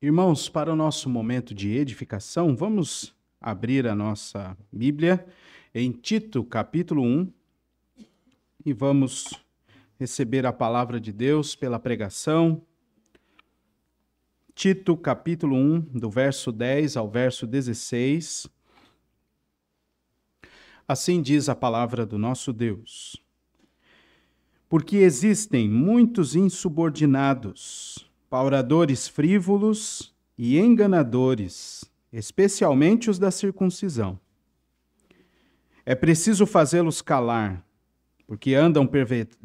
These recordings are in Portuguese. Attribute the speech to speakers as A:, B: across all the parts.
A: Irmãos, para o nosso momento de edificação, vamos abrir a nossa Bíblia em Tito, capítulo 1, e vamos receber a palavra de Deus pela pregação. Tito, capítulo 1, do verso 10 ao verso 16. Assim diz a palavra do nosso Deus. Porque existem muitos insubordinados, pauradores frívolos e enganadores, especialmente os da circuncisão. É preciso fazê-los calar, porque andam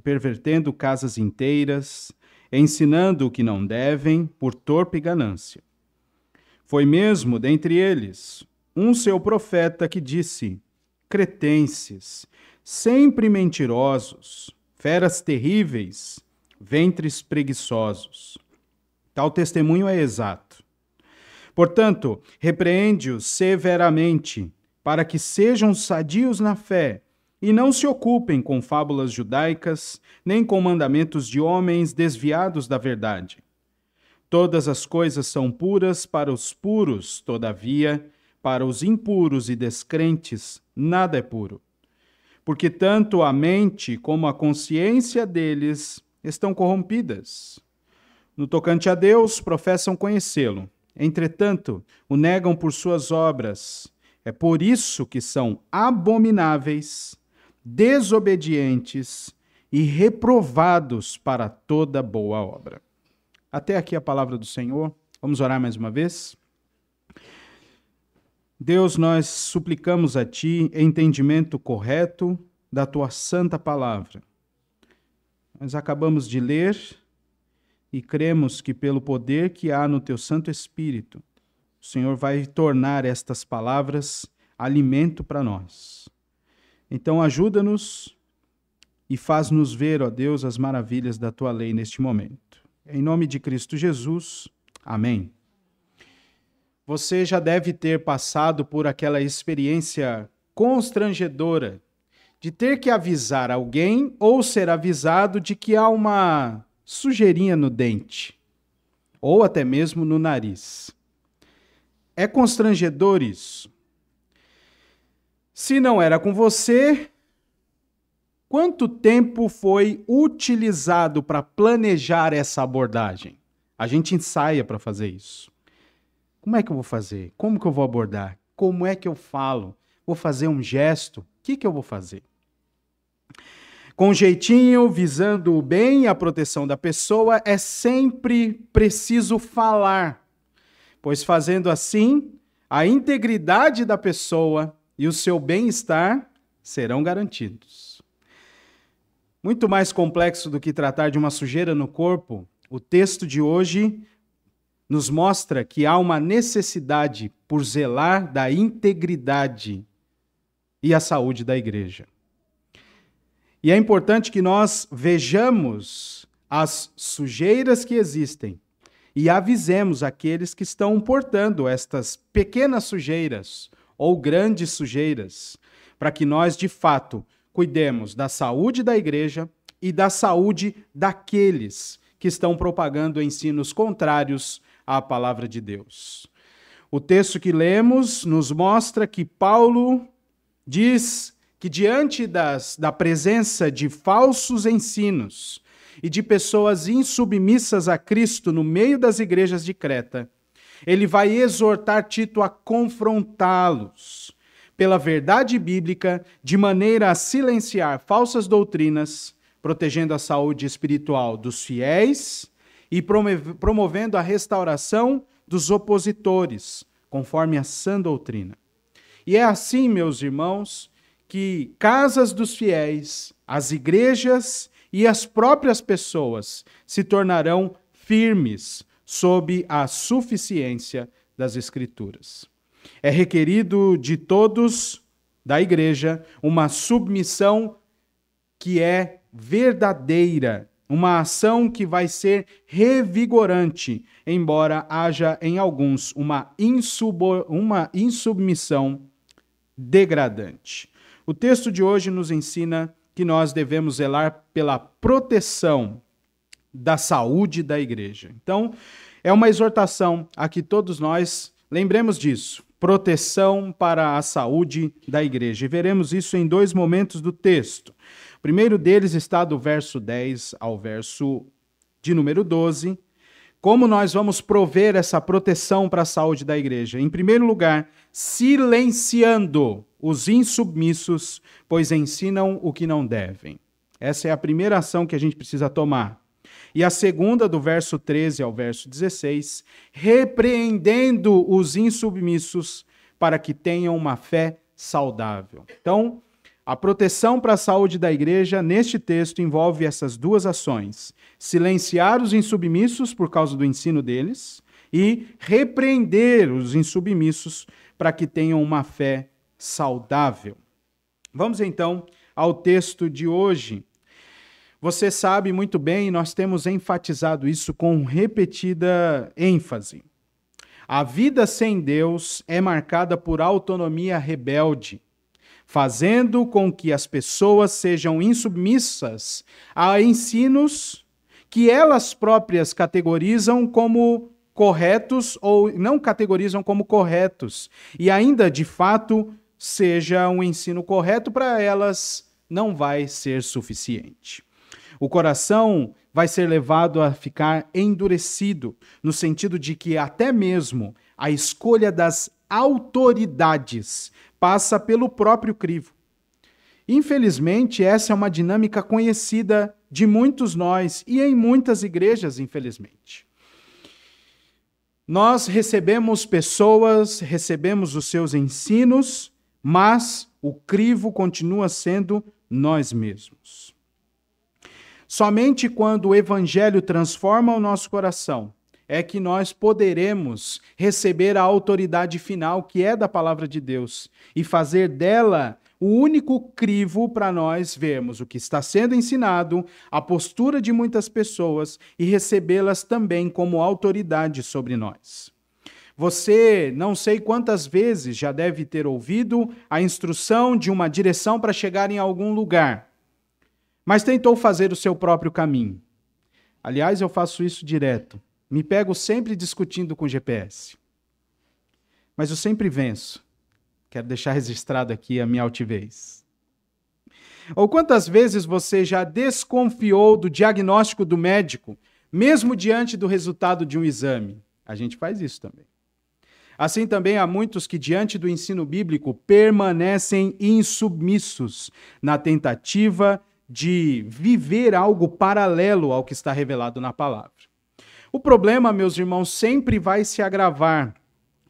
A: pervertendo casas inteiras, ensinando o que não devem por torpe ganância. Foi mesmo dentre eles um seu profeta que disse: cretenses, sempre mentirosos, feras terríveis, ventres preguiçosos. Tal testemunho é exato. Portanto, repreende-os severamente, para que sejam sadios na fé, e não se ocupem com fábulas judaicas, nem com mandamentos de homens desviados da verdade. Todas as coisas são puras para os puros, todavia, para os impuros e descrentes, nada é puro. Porque tanto a mente como a consciência deles estão corrompidas. No tocante a Deus, professam conhecê-lo. Entretanto, o negam por suas obras. É por isso que são abomináveis, desobedientes e reprovados para toda boa obra. Até aqui a palavra do Senhor. Vamos orar mais uma vez? Deus, nós suplicamos a Ti entendimento correto da Tua santa palavra. Nós acabamos de ler e cremos que pelo poder que há no Teu Santo Espírito, o Senhor vai tornar estas palavras alimento para nós. Então ajuda-nos e faz-nos ver, ó Deus, as maravilhas da Tua lei neste momento. Em nome de Cristo Jesus, amém. Você já deve ter passado por aquela experiência constrangedora de ter que avisar alguém ou ser avisado de que há uma sujeirinha no dente, ou até mesmo no nariz. É constrangedor isso. Se não era com você, quanto tempo foi utilizado para planejar essa abordagem? A gente ensaia para fazer isso. Como é que eu vou fazer? Como que eu vou abordar? Como é que eu falo? Vou fazer um gesto? O que eu vou fazer? Com jeitinho, visando o bem e a proteção da pessoa, é sempre preciso falar, pois fazendo assim, a integridade da pessoa e o seu bem-estar serão garantidos. Muito mais complexo do que tratar de uma sujeira no corpo, o texto de hoje nos mostra que há uma necessidade por zelar da integridade e a saúde da igreja. E é importante que nós vejamos as sujeiras que existem e avisemos aqueles que estão portando estas pequenas sujeiras ou grandes sujeiras, para que nós, de fato, cuidemos da saúde da igreja e da saúde daqueles que estão propagando ensinos contrários à palavra de Deus. O texto que lemos nos mostra que Paulo diz que diante da presença de falsos ensinos e de pessoas insubmissas a Cristo no meio das igrejas de Creta, ele vai exortar Tito a confrontá-los pela verdade bíblica, de maneira a silenciar falsas doutrinas, protegendo a saúde espiritual dos fiéis e promovendo a restauração dos opositores, conforme a sã doutrina. E é assim, meus irmãos, que casas dos fiéis, as igrejas e as próprias pessoas se tornarão firmes sob a suficiência das Escrituras. É requerido de todos da igreja uma submissão que é verdadeira, uma ação que vai ser revigorante, embora haja em alguns uma insubmissão degradante. O texto de hoje nos ensina que nós devemos zelar pela proteção da saúde da igreja. Então, É uma exortação a que todos nós lembremos disso. Proteção para a saúde da igreja. E veremos isso em 2 momentos do texto. O primeiro deles está do verso 10 ao verso de número 12. Como nós vamos prover essa proteção para a saúde da igreja? Em primeiro lugar, silenciando os insubmissos, pois ensinam o que não devem. Essa é a primeira ação que a gente precisa tomar. E a segunda, do verso 13 ao verso 16, repreendendo os insubmissos para que tenham uma fé saudável. Então, a proteção para a saúde da igreja, neste texto, envolve essas 2 ações. Silenciar os insubmissos por causa do ensino deles e repreender os insubmissos para que tenham uma fé saudável. Vamos então ao texto de hoje. Você sabe muito bem, nós temos enfatizado isso com repetida ênfase. A vida sem Deus é marcada por autonomia rebelde, fazendo com que as pessoas sejam insubmissas a ensinos que elas próprias categorizam como corretos ou não categorizam como corretos. E ainda, de fato, seja um ensino correto para elas, não vai ser suficiente. O coração vai ser levado a ficar endurecido, no sentido de que até mesmo a escolha das autoridades passa pelo próprio crivo. Infelizmente, essa é uma dinâmica conhecida de muitos nós e em muitas igrejas, infelizmente. Nós recebemos pessoas, recebemos os seus ensinos, mas o crivo continua sendo nós mesmos. Somente quando o Evangelho transforma o nosso coração é que nós poderemos receber a autoridade final, que é da palavra de Deus, e fazer dela o único crivo para nós vermos o que está sendo ensinado, a postura de muitas pessoas e recebê-las também como autoridade sobre nós. Você, não sei quantas vezes, já deve ter ouvido a instrução de uma direção para chegar em algum lugar, mas tentou fazer o seu próprio caminho. Aliás, eu faço isso direto. Me pego sempre discutindo com o GPS. Mas eu sempre venço. Quero deixar registrado aqui a minha altivez. Ou quantas vezes você já desconfiou do diagnóstico do médico, mesmo diante do resultado de um exame? A gente faz isso também. Assim também há muitos que, diante do ensino bíblico, permanecem insubmissos na tentativa de viver algo paralelo ao que está revelado na palavra. O problema, meus irmãos, sempre vai se agravar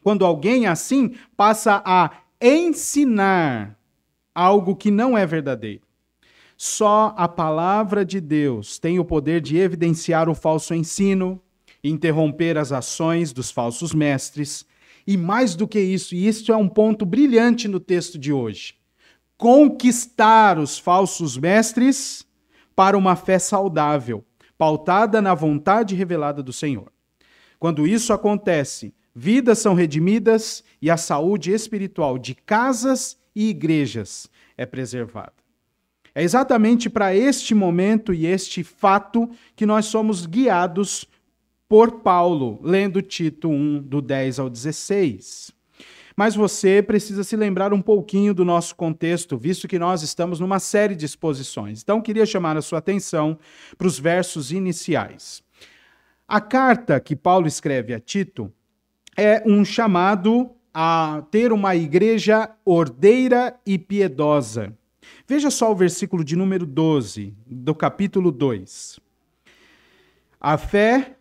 A: quando alguém assim passa a ensinar algo que não é verdadeiro. Só a palavra de Deus tem o poder de evidenciar o falso ensino, interromper as ações dos falsos mestres, e mais do que isso, e isso é um ponto brilhante no texto de hoje, conquistar os falsos mestres para uma fé saudável, pautada na vontade revelada do Senhor. Quando isso acontece, vidas são redimidas e a saúde espiritual de casas e igrejas é preservada. É exatamente para este momento e este fato que nós somos guiados por Paulo, lendo Tito 1, do 10 ao 16. Mas você precisa se lembrar um pouquinho do nosso contexto, visto que nós estamos numa série de exposições. Então, queria chamar a sua atenção para os versos iniciais. A carta que Paulo escreve a Tito é um chamado a ter uma igreja ordeira e piedosa. Veja só o versículo de número 12, do capítulo 2. A fé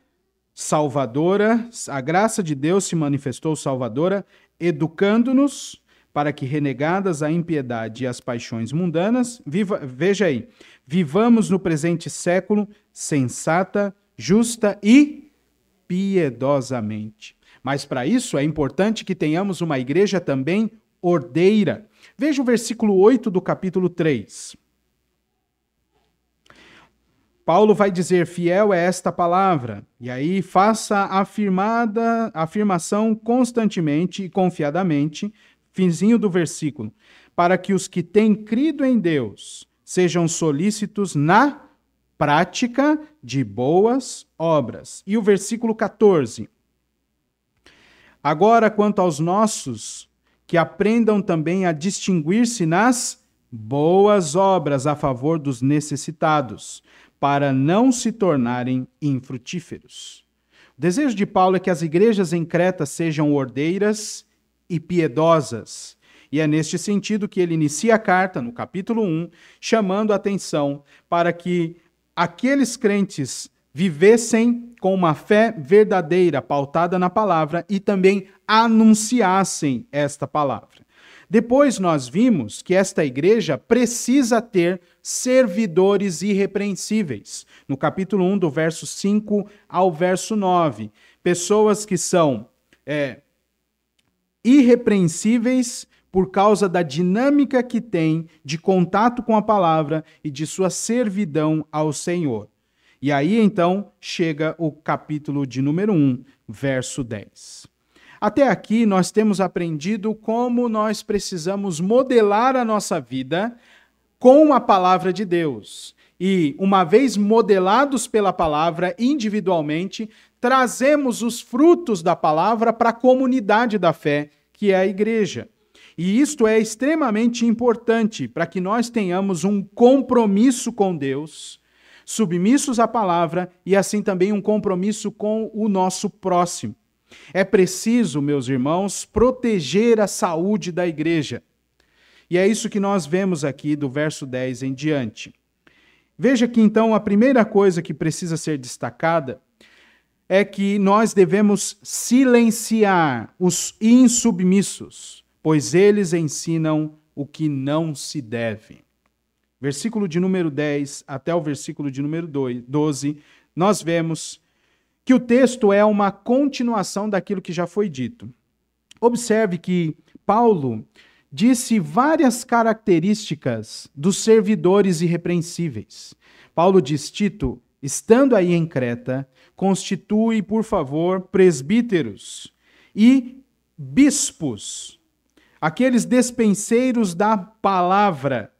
A: salvadora, a graça de Deus se manifestou salvadora, educando-nos para que, renegadas a impiedade e as paixões mundanas, veja aí, vivamos no presente século sensata, justa e piedosamente. Mas para isso é importante que tenhamos uma igreja também ordeira. Veja o versículo 8 do capítulo 3. Paulo vai dizer, fiel é esta palavra, e aí faça a afirmação constantemente e confiadamente, finzinho do versículo, para que os que têm crido em Deus sejam solícitos na prática de boas obras. E o versículo 14. Agora, quanto aos nossos, que aprendam também a distinguir-se nas boas obras a favor dos necessitados, para não se tornarem infrutíferos. O desejo de Paulo é que as igrejas em Creta sejam ordeiras e piedosas. E é neste sentido que ele inicia a carta, no capítulo 1, chamando a atenção para que aqueles crentes vivessem com uma fé verdadeira, pautada na palavra, e também anunciassem esta palavra. Depois nós vimos que esta igreja precisa ter servidores irrepreensíveis. No capítulo 1, do verso 5 ao verso 9. Pessoas que são irrepreensíveis por causa da dinâmica que tem de contato com a palavra e de sua servidão ao Senhor. E aí, então, chega o capítulo de número 1, verso 10. Até aqui, nós temos aprendido como nós precisamos modelar a nossa vida com a palavra de Deus. E, uma vez modelados pela palavra individualmente, trazemos os frutos da palavra para a comunidade da fé, que é a igreja. E isto é extremamente importante para que nós tenhamos um compromisso com Deus, submissos à palavra e assim também um compromisso com o nosso próximo. É preciso, meus irmãos, proteger a saúde da igreja. E é isso que nós vemos aqui do verso 10 em diante. Veja que então a primeira coisa que precisa ser destacada é que nós devemos silenciar os insubmissos, pois eles ensinam o que não se deve. Versículo de número 10 até o versículo de número 12, nós vemos que o texto é uma continuação daquilo que já foi dito. Observe que Paulo disse várias características dos servidores irrepreensíveis. Paulo diz: Tito, estando aí em Creta, constitui, por favor, presbíteros e bispos, aqueles despenseiros da palavra.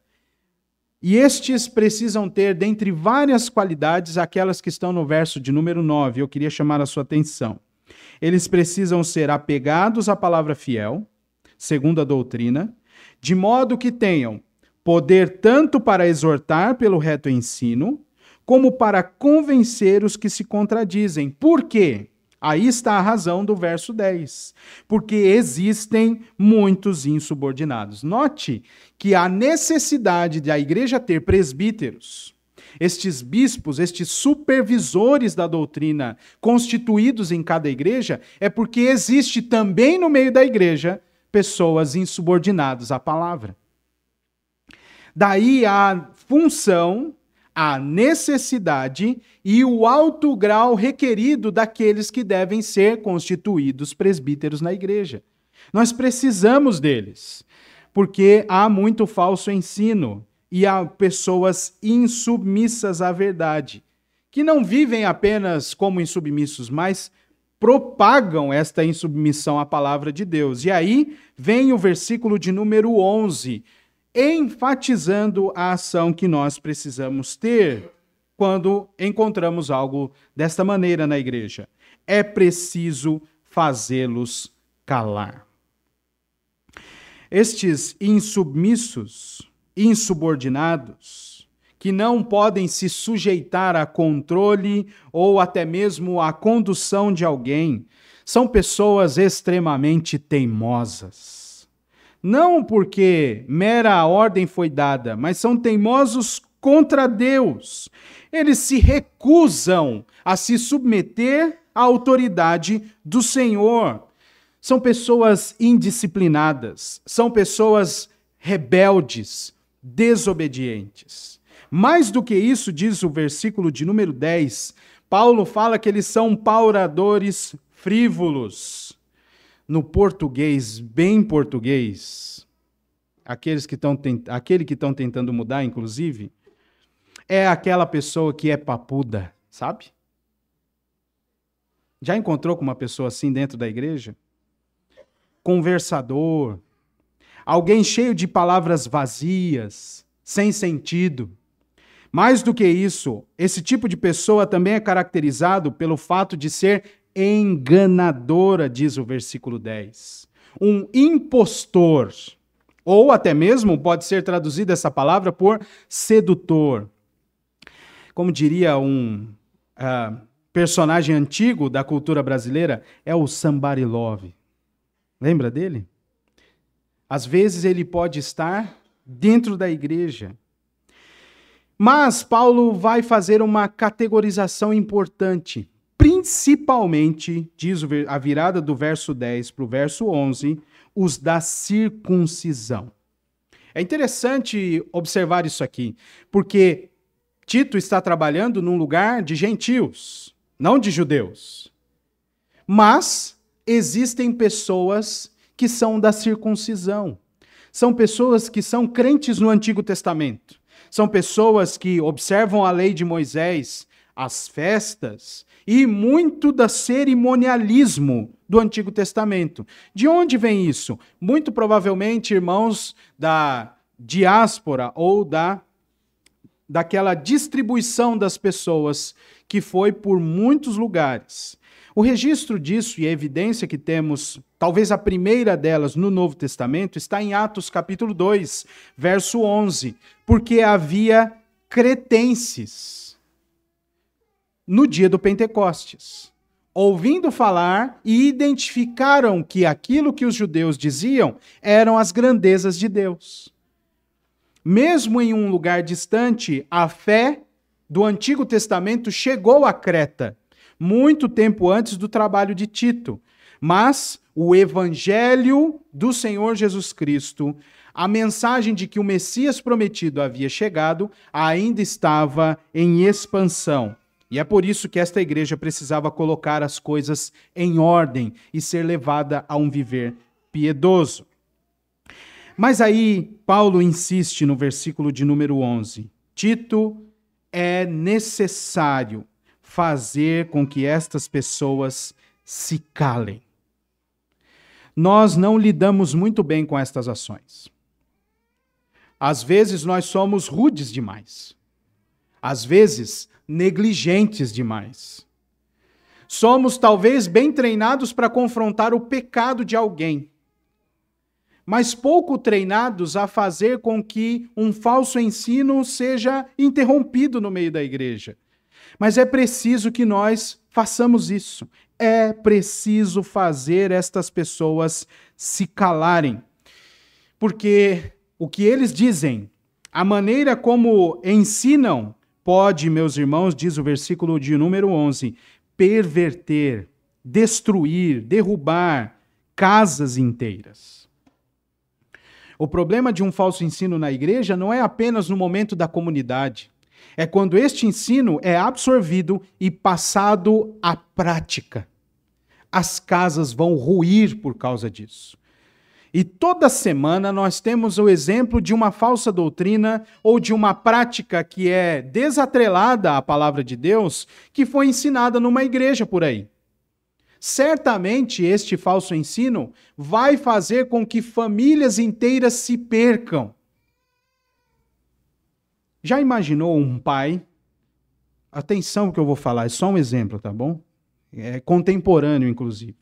A: E estes precisam ter, dentre várias qualidades, aquelas que estão no verso de número 9. Eu queria chamar a sua atenção. Eles precisam ser apegados à palavra fiel, segundo a doutrina, de modo que tenham poder tanto para exortar pelo reto ensino, como para convencer os que se contradizem. Por quê? Aí está a razão do verso 10. Porque existem muitos insubordinados. Note que a necessidade da igreja ter presbíteros, estes bispos, estes supervisores da doutrina constituídos em cada igreja, é porque existe também no meio da igreja pessoas insubordinadas à palavra. Daí a função, a necessidade e o alto grau requerido daqueles que devem ser constituídos presbíteros na igreja. Nós precisamos deles, porque há muito falso ensino e há pessoas insubmissas à verdade, que não vivem apenas como insubmissos, mas propagam esta insubmissão à palavra de Deus. E aí vem o versículo de número 11, enfatizando a ação que nós precisamos ter quando encontramos algo desta maneira na igreja. É preciso fazê-los calar. Estes insubmissos, insubordinados, que não podem se sujeitar a controle ou até mesmo à condução de alguém, são pessoas extremamente teimosas. Não porque mera ordem foi dada, mas são teimosos contra Deus. Eles se recusam a se submeter à autoridade do Senhor. São pessoas indisciplinadas, são pessoas rebeldes, desobedientes. Mais do que isso, diz o versículo de número 10, Paulo fala que eles são pauradores frívolos. No português, bem português, aquele que estão tentando mudar, inclusive, é aquela pessoa que é papuda, sabe? Já encontrou com uma pessoa assim dentro da igreja? Conversador, alguém cheio de palavras vazias, sem sentido. Mais do que isso, esse tipo de pessoa também é caracterizado pelo fato de ser enganadora, diz o versículo 10. Um impostor, ou até mesmo pode ser traduzida essa palavra por sedutor. Como diria um personagem antigo da cultura brasileira, é o somebody love. Lembra dele? Às vezes ele pode estar dentro da igreja. Mas Paulo vai fazer uma categorização importante, principalmente, diz a virada do verso 10 para o verso 11, os da circuncisão. É interessante observar isso aqui, porque Tito está trabalhando num lugar de gentios, não de judeus. Mas existem pessoas que são da circuncisão. São pessoas que são crentes no Antigo Testamento. São pessoas que observam a lei de Moisés, as festas e muito do cerimonialismo do Antigo Testamento. De onde vem isso? Muito provavelmente, irmãos, da diáspora ou daquela distribuição das pessoas que foi por muitos lugares. O registro disso e a evidência que temos, talvez a primeira delas no Novo Testamento, está em Atos capítulo 2, verso 11, porque havia cretenses no dia do Pentecostes, ouvindo falar e identificaram que aquilo que os judeus diziam eram as grandezas de Deus. Mesmo em um lugar distante, a fé do Antigo Testamento chegou a Creta, muito tempo antes do trabalho de Tito. Mas o evangelho do Senhor Jesus Cristo, a mensagem de que o Messias prometido havia chegado, ainda estava em expansão. E é por isso que esta igreja precisava colocar as coisas em ordem e ser levada a um viver piedoso. Mas aí Paulo insiste no versículo de número 11. Tito, é necessário fazer com que estas pessoas se calem. Nós não lidamos muito bem com estas ações. Às vezes nós somos rudes demais. Às vezes negligentes demais. Somos talvez bem treinados para confrontar o pecado de alguém, mas pouco treinados a fazer com que um falso ensino seja interrompido no meio da igreja. Mas é preciso que nós façamos isso. É preciso fazer estas pessoas se calarem. Porque o que eles dizem, a maneira como ensinam, pode, meus irmãos, diz o versículo de número 11, perverter, destruir, derrubar casas inteiras. O problema de um falso ensino na igreja não é apenas no momento da comunidade. É quando este ensino é absorvido e passado à prática. As casas vão ruir por causa disso. E toda semana nós temos o exemplo de uma falsa doutrina ou de uma prática que é desatrelada à palavra de Deus, que foi ensinada numa igreja por aí. Certamente este falso ensino vai fazer com que famílias inteiras se percam. Já imaginou um pai? Atenção que eu vou falar, é só um exemplo, tá bom? É contemporâneo, inclusive.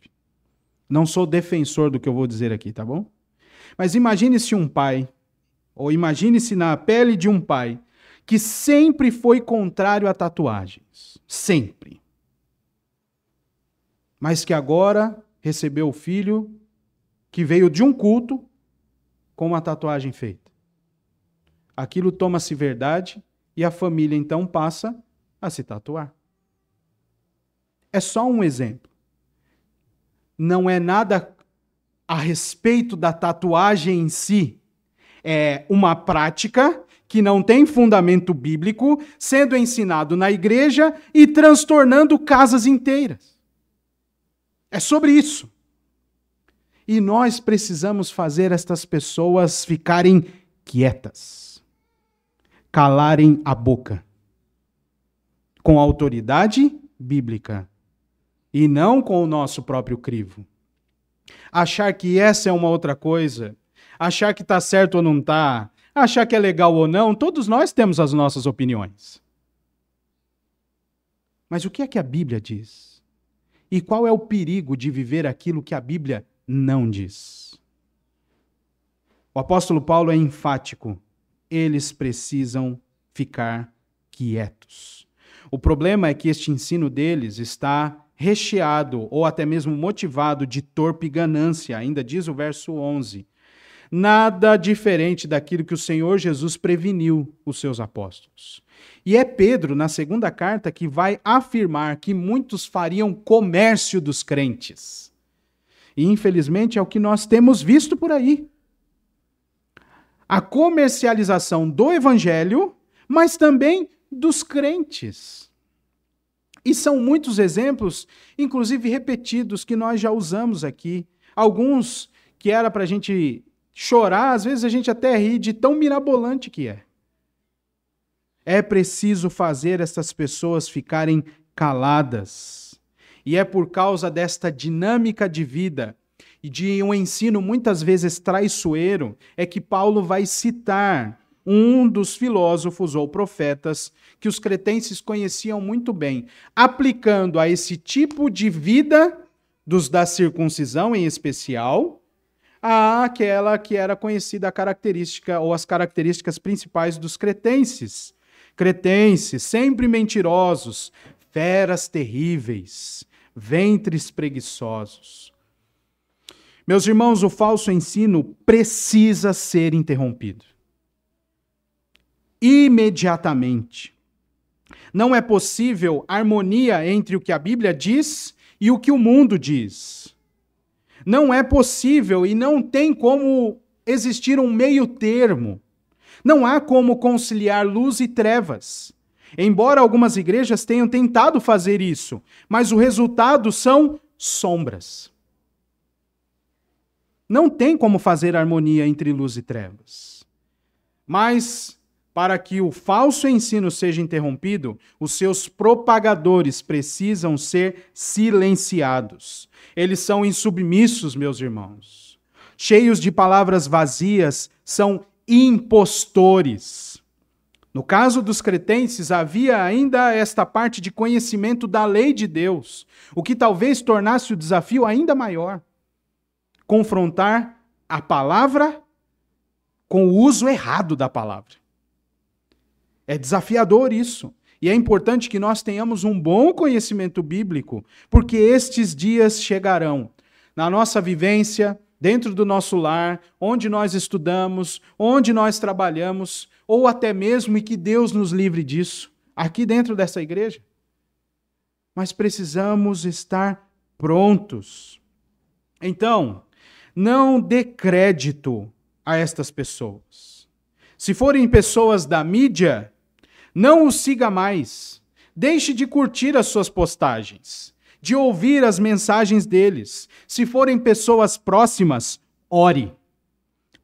A: Não sou defensor do que eu vou dizer aqui, tá bom? Mas imagine-se um pai, ou imagine-se na pele de um pai, que sempre foi contrário a tatuagens. Sempre. Mas que agora recebeu o filho que veio de um culto com uma tatuagem feita. Aquilo toma-se verdade e a família então passa a se tatuar. É só um exemplo. Não é nada a respeito da tatuagem em si. É uma prática que não tem fundamento bíblico, sendo ensinado na igreja e transtornando casas inteiras. É sobre isso. E nós precisamos fazer estas pessoas ficarem quietas, calarem a boca, com autoridade bíblica, e não com o nosso próprio crivo. Achar que essa é uma outra coisa, achar que está certo ou não está, achar que é legal ou não, todos nós temos as nossas opiniões. Mas o que é que a Bíblia diz? E qual é o perigo de viver aquilo que a Bíblia não diz? O apóstolo Paulo é enfático. Eles precisam ficar quietos. O problema é que este ensino deles está recheado ou até mesmo motivado de torpe ganância, ainda diz o verso 11. Nada diferente daquilo que o Senhor Jesus preveniu os seus apóstolos. E é Pedro, na segunda carta, que vai afirmar que muitos fariam comércio dos crentes. E, infelizmente, é o que nós temos visto por aí. A comercialização do evangelho, mas também dos crentes. E são muitos exemplos, inclusive repetidos, que nós já usamos aqui. Alguns que era para a gente chorar, às vezes a gente até ri de tão mirabolante que é. É preciso fazer essas pessoas ficarem caladas. E é por causa desta dinâmica de vida e de um ensino muitas vezes traiçoeiro, é que Paulo vai citar um dos filósofos ou profetas que os cretenses conheciam muito bem, aplicando a esse tipo de vida, dos da circuncisão em especial, àquela que era conhecida a característica ou as características principais dos cretenses. Cretenses, sempre mentirosos, feras terríveis, ventres preguiçosos. Meus irmãos, o falso ensino precisa ser interrompido. Imediatamente. Não é possível harmonia entre o que a Bíblia diz e o que o mundo diz. Não é possível e não tem como existir um meio termo. Não há como conciliar luz e trevas. Embora algumas igrejas tenham tentado fazer isso, mas o resultado são sombras. Não tem como fazer harmonia entre luz e trevas. Mas, para que o falso ensino seja interrompido, os seus propagadores precisam ser silenciados. Eles são insubmissos, meus irmãos. Cheios de palavras vazias, são impostores. No caso dos cretenses, havia ainda esta parte de conhecimento da lei de Deus, o que talvez tornasse o desafio ainda maior. Confrontar a palavra com o uso errado da palavra. É desafiador isso. E é importante que nós tenhamos um bom conhecimento bíblico, porque estes dias chegarão. Na nossa vivência, dentro do nosso lar, onde nós estudamos, onde nós trabalhamos, ou até mesmo, e que Deus nos livre disso, aqui dentro dessa igreja. Mas precisamos estar prontos. Então, não dê crédito a estas pessoas. Se forem pessoas da mídia, não os siga mais. Deixe de curtir as suas postagens, de ouvir as mensagens deles. Se forem pessoas próximas, ore.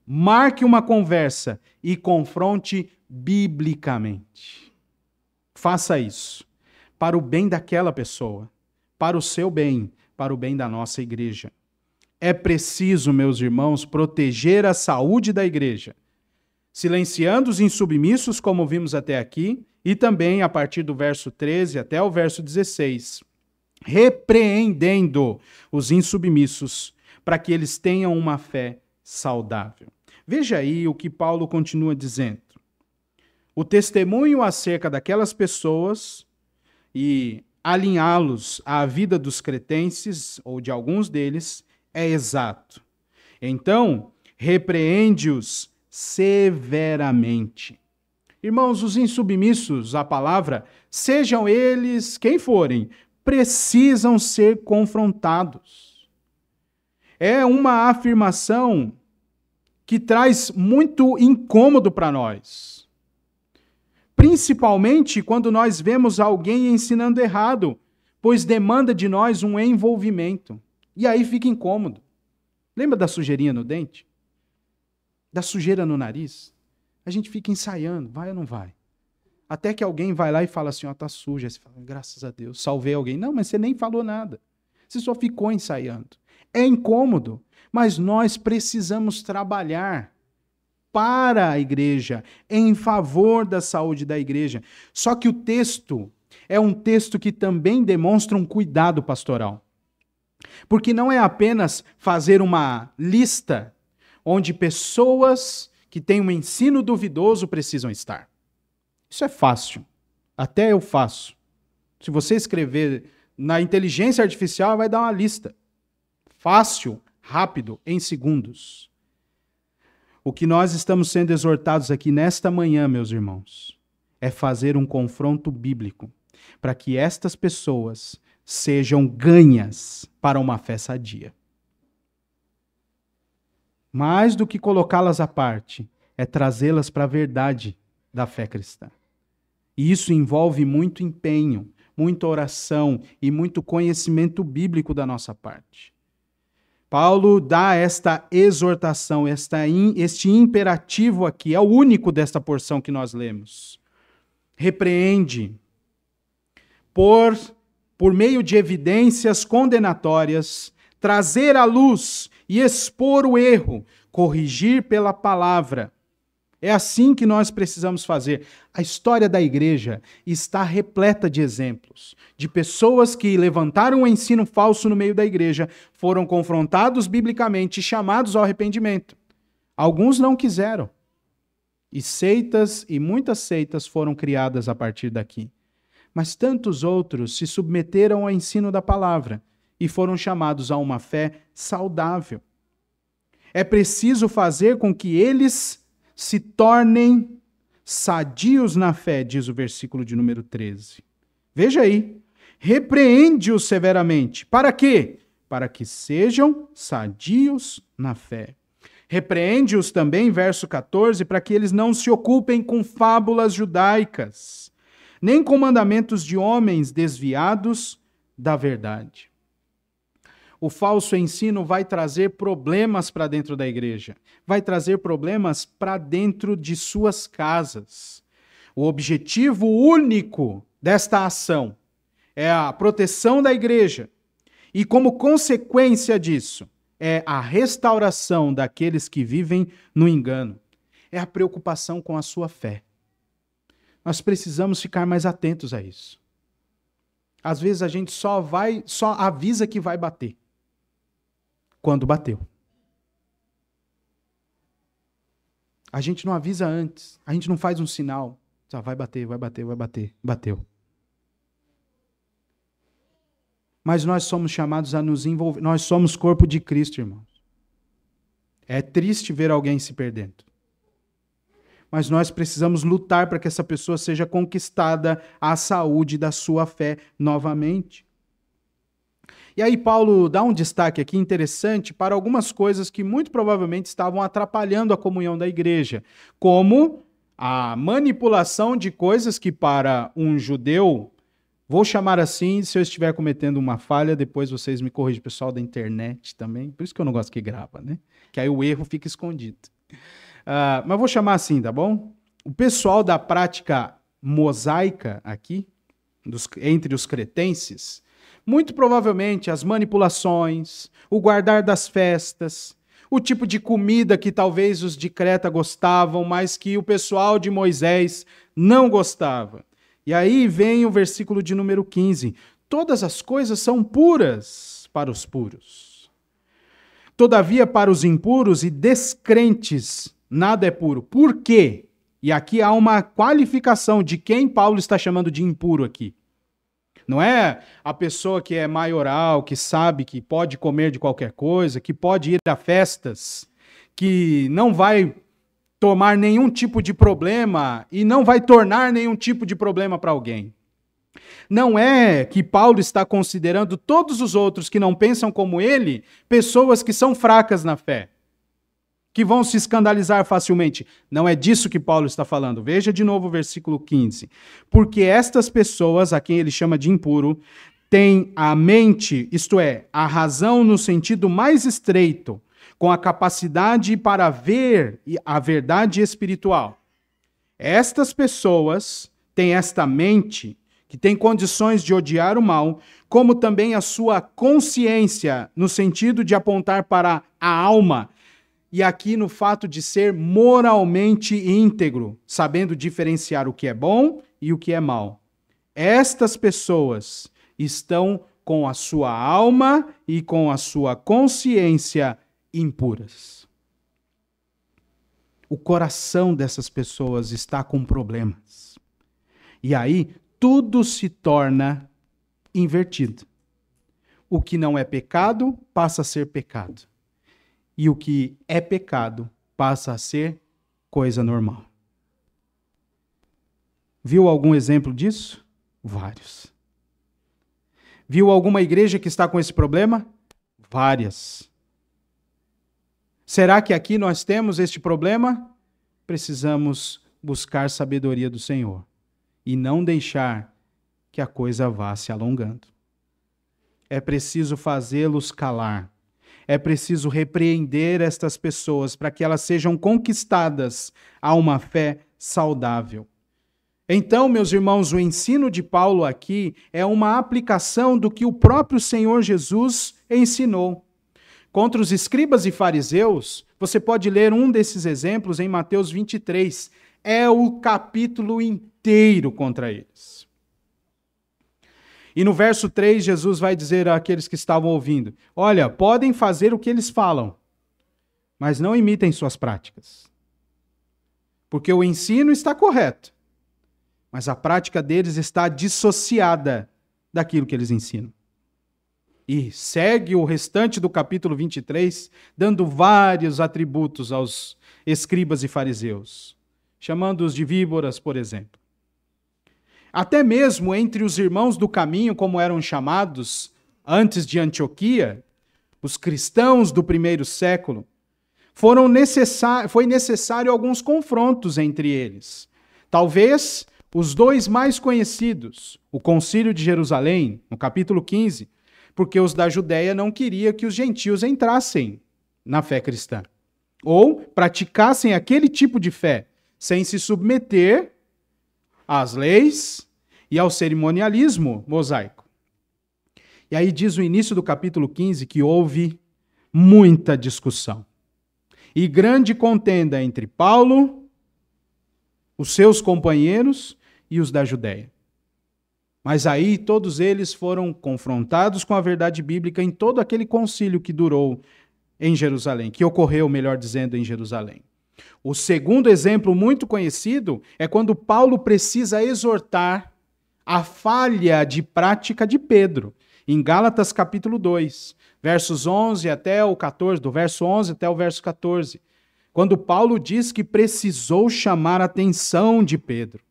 A: Marque uma conversa e confronte biblicamente. Faça isso para o bem daquela pessoa, para o seu bem, para o bem da nossa igreja. É preciso, meus irmãos, proteger a saúde da igreja, silenciando os insubmissos, como vimos até aqui, e também a partir do verso 13 até o verso 16, repreendendo os insubmissos, para que eles tenham uma fé saudável. Veja aí o que Paulo continua dizendo. O testemunho acerca daquelas pessoas e alinhá-los à vida dos cretenses, ou de alguns deles, é exato. Então, repreende-os severamente. Irmãos, os insubmissos à palavra, sejam eles quem forem, precisam ser confrontados. É uma afirmação que traz muito incômodo para nós. Principalmente quando nós vemos alguém ensinando errado, pois demanda de nós um envolvimento. E aí fica incômodo. Lembra da sujeirinha no dente? Da sujeira no nariz? A gente fica ensaiando, vai ou não vai? Até que alguém vai lá e fala assim, ó, tá suja. Você fala, graças a Deus, salvei alguém. Não, mas você nem falou nada. Você só ficou ensaiando. É incômodo, mas nós precisamos trabalhar para a igreja, em favor da saúde da igreja. Só que o texto é um texto que também demonstra um cuidado pastoral. Porque não é apenas fazer uma lista onde pessoas que têm um ensino duvidoso precisam estar. Isso é fácil. Até eu faço. Se você escrever na inteligência artificial, vai dar uma lista. Fácil, rápido, em segundos. O que nós estamos sendo exortados aqui nesta manhã, meus irmãos, é fazer um confronto bíblico para que estas pessoas sejam ganhas para uma fé sadia. Mais do que colocá-las à parte, é trazê-las para a verdade da fé cristã. E isso envolve muito empenho, muita oração e muito conhecimento bíblico da nossa parte. Paulo dá esta exortação, este imperativo aqui, é o único desta porção que nós lemos. Repreende, por meio de evidências condenatórias, trazer à luz e expor o erro, corrigir pela palavra. É assim que nós precisamos fazer. A história da igreja está repleta de exemplos, de pessoas que levantaram um ensino falso no meio da igreja, foram confrontados biblicamente e chamados ao arrependimento. Alguns não quiseram. E seitas, e muitas seitas foram criadas a partir daqui. Mas tantos outros se submeteram ao ensino da palavra e foram chamados a uma fé saudável. É preciso fazer com que eles se tornem sadios na fé, diz o versículo de número 13. Veja aí. Repreende-os severamente. Para quê? Para que sejam sadios na fé. Repreende-os também, verso 14, para que eles não se ocupem com fábulas judaicas, nem com mandamentos de homens desviados da verdade. O falso ensino vai trazer problemas para dentro da igreja, vai trazer problemas para dentro de suas casas. O objetivo único desta ação é a proteção da igreja e, como consequência disso, é a restauração daqueles que vivem no engano. É a preocupação com a sua fé. Nós precisamos ficar mais atentos a isso. Às vezes a gente só avisa que vai bater. Quando bateu. A gente não avisa antes. A gente não faz um sinal. Só vai bater, vai bater, vai bater. Bateu. Mas nós somos chamados a nos envolver. Nós somos corpo de Cristo, irmãos. É triste ver alguém se perdendo. Mas nós precisamos lutar para que essa pessoa seja conquistada à saúde da sua fé novamente. E aí Paulo dá um destaque aqui interessante para algumas coisas que muito provavelmente estavam atrapalhando a comunhão da igreja, como a manipulação de coisas que para um judeu, vou chamar assim, se eu estiver cometendo uma falha, depois vocês me corrigem, pessoal da internet também, por isso que eu não gosto que grava, né? Que aí o erro fica escondido. Mas vou chamar assim, tá bom? O pessoal da prática mosaica aqui, entre os cretenses, muito provavelmente as manipulações, o guardar das festas, o tipo de comida que talvez os de Creta gostavam, mas que o pessoal de Moisés não gostava. E aí vem o versículo de número 15. Todas as coisas são puras para os puros. Todavia, para os impuros e descrentes, nada é puro. Por quê? E aqui há uma qualificação de quem Paulo está chamando de impuro aqui. Não é a pessoa que é maioral, que sabe que pode comer de qualquer coisa, que pode ir a festas, que não vai tomar nenhum tipo de problema e não vai tornar nenhum tipo de problema para alguém. Não é que Paulo está considerando todos os outros que não pensam como ele, pessoas que são fracas na fé, que vão se escandalizar facilmente. Não é disso que Paulo está falando. Veja de novo o versículo 15. Porque estas pessoas, a quem ele chama de impuro, têm a mente, isto é, a razão no sentido mais estreito, com a capacidade para ver a verdade espiritual. Estas pessoas têm esta mente, que tem condições de odiar o mal, como também a sua consciência, no sentido de apontar para a alma, e aqui no fato de ser moralmente íntegro, sabendo diferenciar o que é bom e o que é mal. Estas pessoas estão com a sua alma e com a sua consciência impuras. O coração dessas pessoas está com problemas. E aí, tudo se torna invertido. O que não é pecado passa a ser pecado. E o que é pecado passa a ser coisa normal. Viu algum exemplo disso? Vários. Viu alguma igreja que está com esse problema? Várias. Será que aqui nós temos este problema? Precisamos buscar sabedoria do Senhor e não deixar que a coisa vá se alongando. É preciso fazê-los calar. É preciso repreender estas pessoas para que elas sejam conquistadas a uma fé saudável. Então, meus irmãos, o ensino de Paulo aqui é uma aplicação do que o próprio Senhor Jesus ensinou. Contra os escribas e fariseus, você pode ler um desses exemplos em Mateus 23. É o capítulo inteiro contra eles. E no verso 3, Jesus vai dizer àqueles que estavam ouvindo: olha, podem fazer o que eles falam, mas não imitem suas práticas. Porque o ensino está correto, mas a prática deles está dissociada daquilo que eles ensinam. E segue o restante do capítulo 23, dando vários atributos aos escribas e fariseus, chamando-os de víboras, por exemplo. Até mesmo entre os irmãos do caminho, como eram chamados antes de Antioquia, os cristãos do primeiro século, foi necessário alguns confrontos entre eles. Talvez os dois mais conhecidos, o Concílio de Jerusalém, no capítulo 15, porque os da Judéia não queriam que os gentios entrassem na fé cristã, ou praticassem aquele tipo de fé, sem se submeter às leis e ao cerimonialismo mosaico. E aí diz o início do capítulo 15 que houve muita discussão e grande contenda entre Paulo, os seus companheiros e os da Judéia. Mas aí todos eles foram confrontados com a verdade bíblica em todo aquele concílio que durou em Jerusalém, que ocorreu, melhor dizendo, em Jerusalém. O segundo exemplo muito conhecido é quando Paulo precisa exortar a falha de prática de Pedro, em Gálatas capítulo 2, versos 11 até o 14, do verso 11 até o verso 14, quando Paulo diz que precisou chamar a atenção de Pedro.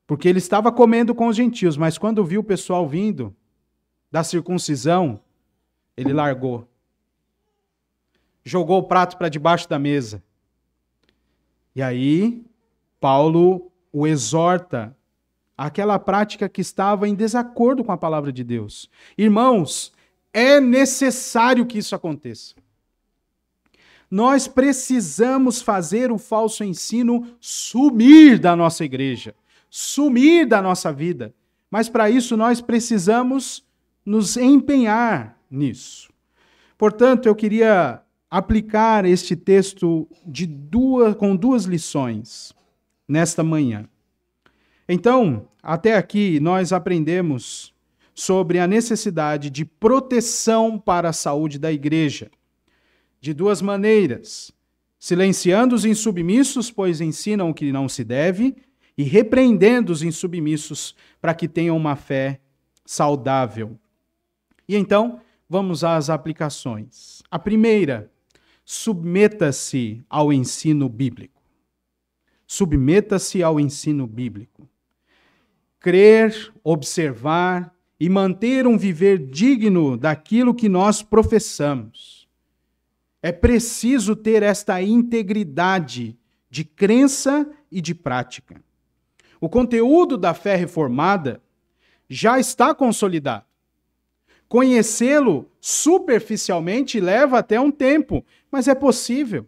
A: Porque ele estava comendo com os gentios, mas quando viu o pessoal vindo da circuncisão, ele largou. Jogou o prato para debaixo da mesa. E aí, Paulo o exorta àquela prática que estava em desacordo com a palavra de Deus. Irmãos, é necessário que isso aconteça. Nós precisamos fazer o falso ensino sumir da nossa igreja, sumir da nossa vida. Mas para isso nós precisamos nos empenhar nisso. Portanto, eu queria aplicar este texto com duas lições nesta manhã. Então, até aqui nós aprendemos sobre a necessidade de proteção para a saúde da igreja, de duas maneiras: silenciando os insubmissos, pois ensinam o que não se deve, e repreendendo os insubmissos para que tenham uma fé saudável. E então, vamos às aplicações. A primeira: submeta-se ao ensino bíblico. Submeta-se ao ensino bíblico. Crer, observar e manter um viver digno daquilo que nós professamos. É preciso ter esta integridade de crença e de prática. O conteúdo da fé reformada já está consolidado. Conhecê-lo superficialmente leva até um tempo, mas é possível.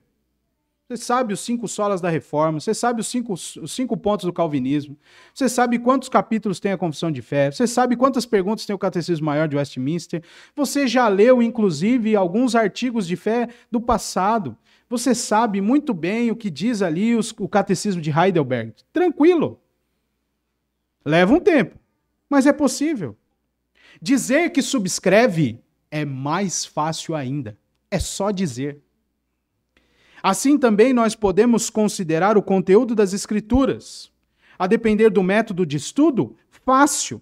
A: Você sabe os 5 solas da Reforma, você sabe os cinco pontos do calvinismo, você sabe quantos capítulos tem a Confissão de Fé, você sabe quantas perguntas tem o Catecismo Maior de Westminster, você já leu, inclusive, alguns artigos de fé do passado, você sabe muito bem o que diz ali o Catecismo de Heidelberg. Tranquilo. Leva um tempo, mas é possível. Dizer que subscreve é mais fácil ainda. É só dizer. Assim também nós podemos considerar o conteúdo das Escrituras. A depender do método de estudo, fácil.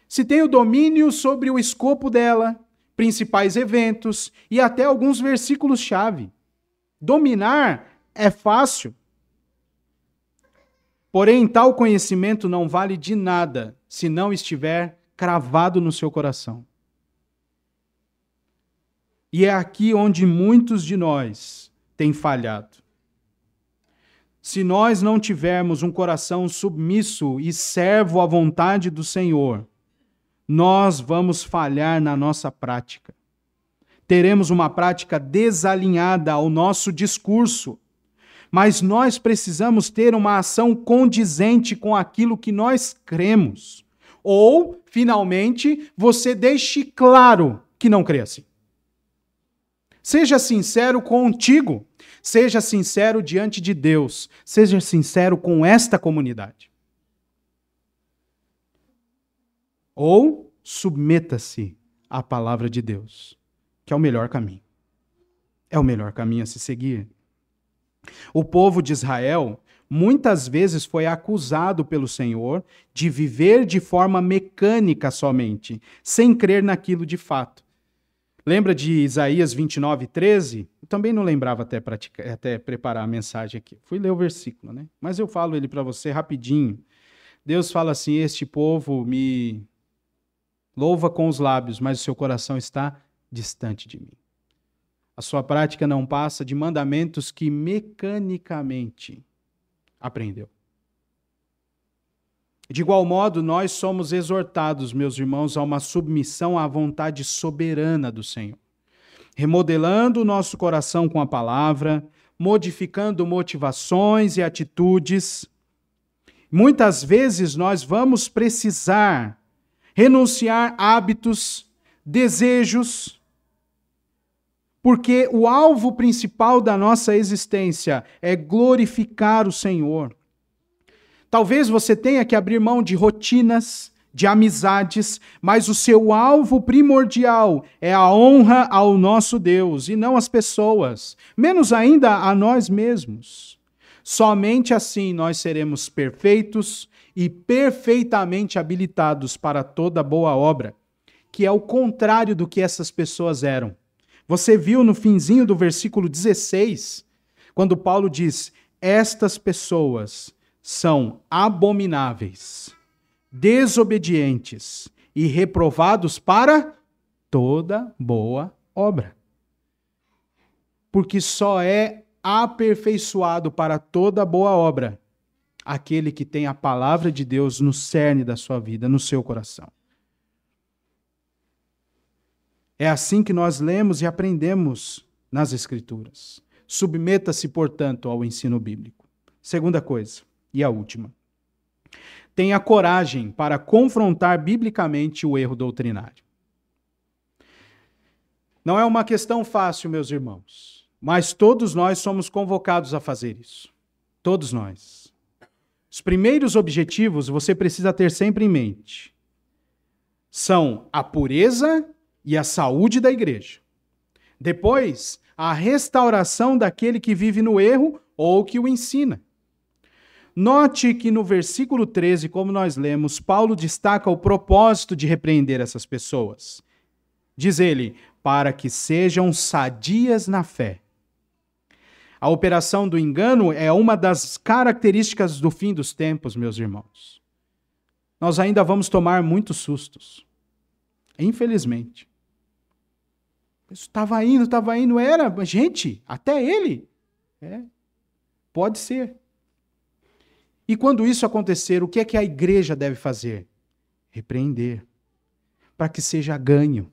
A: Se tem o domínio sobre o escopo dela, principais eventos e até alguns versículos-chave. Dominar é fácil. Porém, tal conhecimento não vale de nada se não estiver cravado no seu coração. E é aqui onde muitos de nós têm falhado. Se nós não tivermos um coração submisso e servo à vontade do Senhor, nós vamos falhar na nossa prática. Teremos uma prática desalinhada ao nosso discurso, mas nós precisamos ter uma ação condizente com aquilo que nós cremos. Ou, finalmente, você deixe claro que não crê assim. Seja sincero contigo, seja sincero diante de Deus, seja sincero com esta comunidade. Ou submeta-se à palavra de Deus, que é o melhor caminho. É o melhor caminho a se seguir. O povo de Israel muitas vezes foi acusado pelo Senhor de viver de forma mecânica somente, sem crer naquilo de fato. Lembra de Isaías 29:13? Eu também não lembrava até preparar a mensagem aqui. Fui ler o versículo, né? Mas eu falo ele para você rapidinho. Deus fala assim: este povo me louva com os lábios, mas o seu coração está distante de mim. A sua prática não passa de mandamentos que mecanicamente aprendeu. De igual modo, nós somos exortados, meus irmãos, a uma submissão à vontade soberana do Senhor, remodelando o nosso coração com a palavra, modificando motivações e atitudes. Muitas vezes nós vamos precisar renunciar hábitos, desejos, porque o alvo principal da nossa existência é glorificar o Senhor. Talvez você tenha que abrir mão de rotinas, de amizades, mas o seu alvo primordial é a honra ao nosso Deus e não às pessoas, menos ainda a nós mesmos. Somente assim nós seremos perfeitos e perfeitamente habilitados para toda boa obra, que é o contrário do que essas pessoas eram. Você viu no finzinho do versículo 16, quando Paulo diz: estas pessoas são abomináveis, desobedientes e reprovados para toda boa obra. Porque só é aperfeiçoado para toda boa obra aquele que tem a palavra de Deus no cerne da sua vida, no seu coração. É assim que nós lemos e aprendemos nas Escrituras. Submeta-se, portanto, ao ensino bíblico. Segunda coisa, e a última. Tenha coragem para confrontar biblicamente o erro doutrinário. Não é uma questão fácil, meus irmãos, mas todos nós somos convocados a fazer isso. Todos nós. Os primeiros objetivos você precisa ter sempre em mente. São a pureza e a saúde da igreja. Depois, a restauração daquele que vive no erro ou que o ensina. Note que no versículo 13, como nós lemos, Paulo destaca o propósito de repreender essas pessoas. Diz ele, para que sejam sadias na fé. A operação do engano é uma das características do fim dos tempos, meus irmãos. Nós ainda vamos tomar muitos sustos. Infelizmente. Isso estava indo, era. Gente, até ele. Pode ser. E quando isso acontecer, o que é que a igreja deve fazer? Repreender. Para que seja ganho.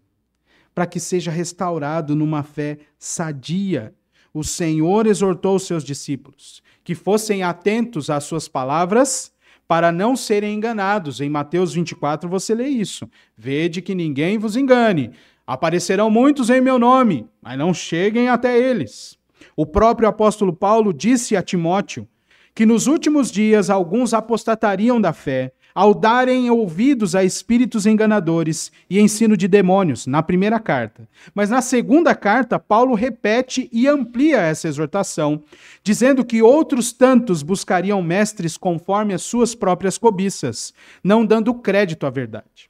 A: Para que seja restaurado numa fé sadia. o Senhor exortou os seus discípulos que fossem atentos às suas palavras para não serem enganados. Em Mateus 24 você lê isso. Vede que ninguém vos engane. Aparecerão muitos em meu nome, mas não cheguem até eles. O próprio apóstolo Paulo disse a Timóteo que nos últimos dias alguns apostatariam da fé, ao darem ouvidos a espíritos enganadores e ensino de demônios, na primeira carta. Mas na segunda carta, Paulo repete e amplia essa exortação, dizendo que outros tantos buscariam mestres conforme as suas próprias cobiças, não dando crédito à verdade.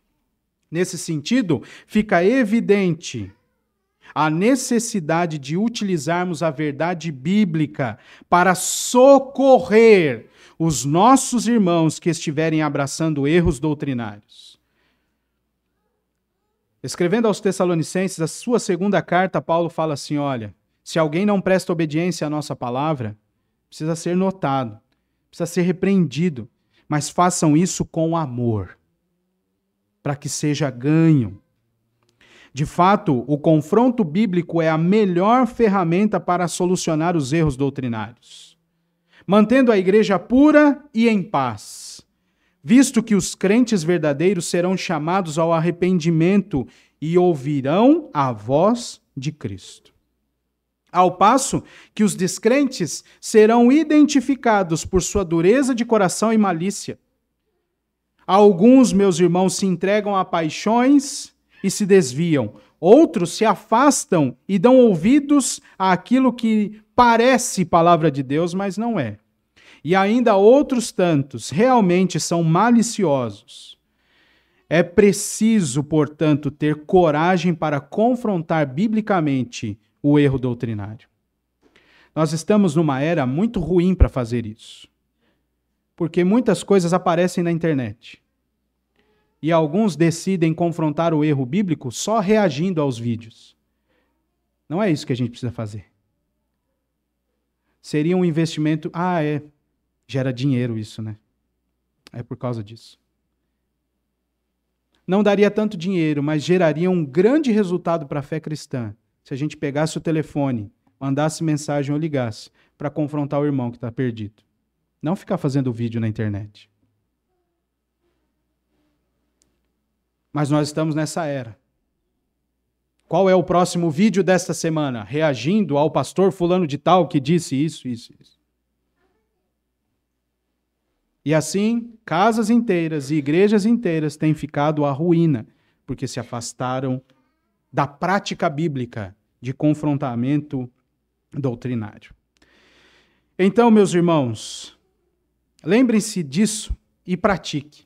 A: Nesse sentido, fica evidente a necessidade de utilizarmos a verdade bíblica para socorrer os nossos irmãos que estiverem abraçando erros doutrinários. Escrevendo aos Tessalonicenses, a sua segunda carta, Paulo fala assim, olha, se alguém não presta obediência à nossa palavra, precisa ser notado, precisa ser repreendido, mas façam isso com amor, para que seja ganho. De fato, o confronto bíblico é a melhor ferramenta para solucionar os erros doutrinários, mantendo a igreja pura e em paz, visto que os crentes verdadeiros serão chamados ao arrependimento e ouvirão a voz de Cristo. Ao passo que os descrentes serão identificados por sua dureza de coração e malícia. Alguns, meus irmãos, se entregam a paixões e se desviam. Outros se afastam e dão ouvidos àquilo que parece palavra de Deus, mas não é. E ainda outros tantos realmente são maliciosos. É preciso, portanto, ter coragem para confrontar biblicamente o erro doutrinário. Nós estamos numa era muito ruim para fazer isso, porque muitas coisas aparecem na internet. E alguns decidem confrontar o erro bíblico só reagindo aos vídeos. Não é isso que a gente precisa fazer. Seria um investimento... gera dinheiro isso, né? É por causa disso. Não daria tanto dinheiro, mas geraria um grande resultado para a fé cristã se a gente pegasse o telefone, mandasse mensagem ou ligasse para confrontar o irmão que está perdido. Não ficar fazendo vídeo na internet. Mas nós estamos nessa era. Qual é o próximo vídeo desta semana? Reagindo ao pastor fulano de tal que disse isso. E assim, casas inteiras e igrejas inteiras têm ficado à ruína, porque se afastaram da prática bíblica de confrontamento doutrinário. Então, meus irmãos, lembrem-se disso e pratique.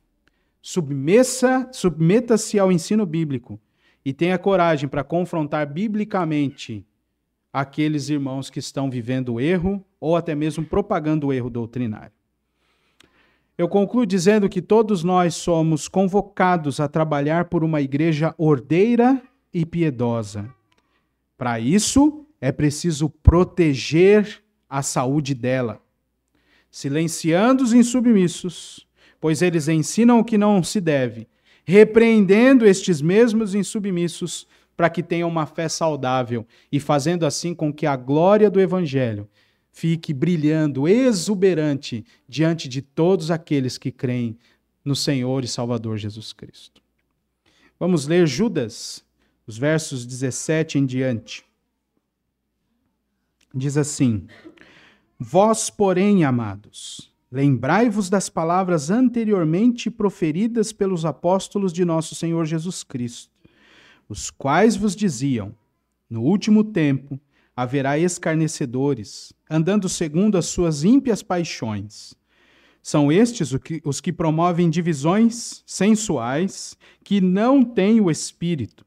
A: Submeta-se ao ensino bíblico e tenha coragem para confrontar biblicamente aqueles irmãos que estão vivendo o erro ou até mesmo propagando o erro doutrinário. Eu concluo dizendo que todos nós somos convocados a trabalhar por uma igreja ordeira e piedosa. Para isso, é preciso proteger a saúde dela, silenciando os insubmissos, pois eles ensinam o que não se deve, repreendendo estes mesmos insubmissos para que tenham uma fé saudável e fazendo assim com que a glória do Evangelho fique brilhando, exuberante, diante de todos aqueles que creem no Senhor e Salvador Jesus Cristo. Vamos ler Judas, os versos 17 em diante. Diz assim: Vós, porém, amados, lembrai-vos das palavras anteriormente proferidas pelos apóstolos de nosso Senhor Jesus Cristo, os quais vos diziam: no último tempo haverá escarnecedores, andando segundo as suas ímpias paixões. São estes os que promovem divisões sensuais, que não têm o Espírito.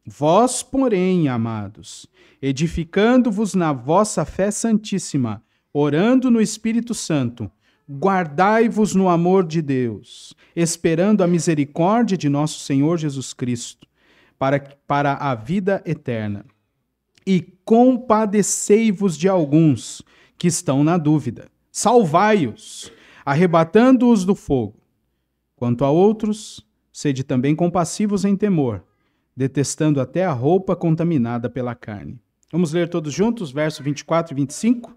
A: Vós, porém, amados, edificando-vos na vossa fé santíssima, orando no Espírito Santo, guardai-vos no amor de Deus, esperando a misericórdia de nosso Senhor Jesus Cristo, para a vida eterna. E compadecei-vos de alguns que estão na dúvida. Salvai-os, arrebatando-os do fogo. Quanto a outros, sede também compassivos em temor, detestando até a roupa contaminada pela carne. Vamos ler todos juntos, versos 24 e 25?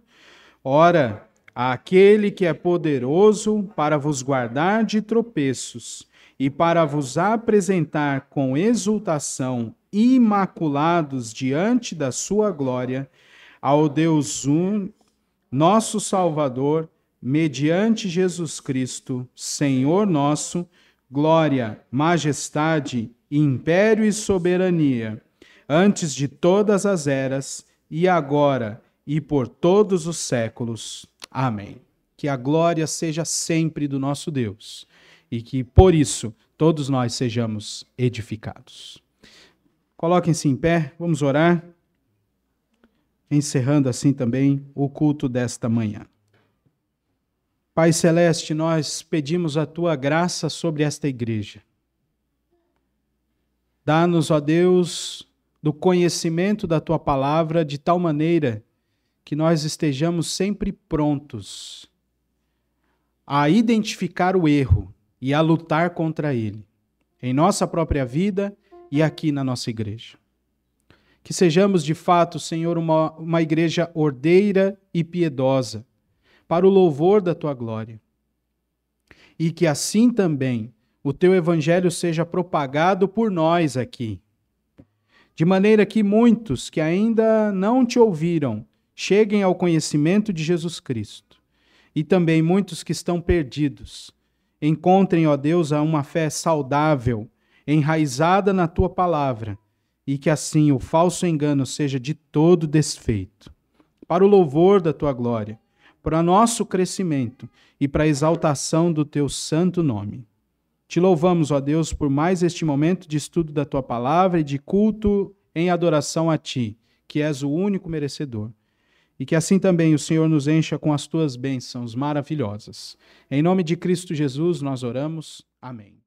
A: Ora, aquele que é poderoso para vos guardar de tropeços e para vos apresentar com exultação imaculados diante da sua glória, ao Deus nosso Salvador, mediante Jesus Cristo, Senhor nosso, glória, majestade, império e soberania, antes de todas as eras, e agora e por todos os séculos. Amém. Que a glória seja sempre do nosso Deus, e que, por isso, todos nós sejamos edificados. Coloquem-se em pé, vamos orar, encerrando assim também o culto desta manhã. Pai Celeste, nós pedimos a Tua graça sobre esta igreja. Dá-nos, ó Deus, do conhecimento da Tua palavra, de tal maneira que nós estejamos sempre prontos a identificar o erro e a lutar contra ele, em nossa própria vida e aqui na nossa igreja. Que sejamos, de fato, Senhor, uma igreja ordeira e piedosa, para o louvor da Tua glória. E que assim também o Teu Evangelho seja propagado por nós aqui, de maneira que muitos que ainda não Te ouviram cheguem ao conhecimento de Jesus Cristo, e também muitos que estão perdidos encontrem, ó Deus, uma fé saudável, enraizada na Tua palavra, e que assim o falso engano seja de todo desfeito, para o louvor da Tua glória, para nosso crescimento e para a exaltação do Teu santo nome. Te louvamos, ó Deus, por mais este momento de estudo da Tua palavra e de culto em adoração a Ti, que és o único merecedor. E que assim também o Senhor nos encha com as Tuas bênçãos maravilhosas. Em nome de Cristo Jesus nós oramos. Amém.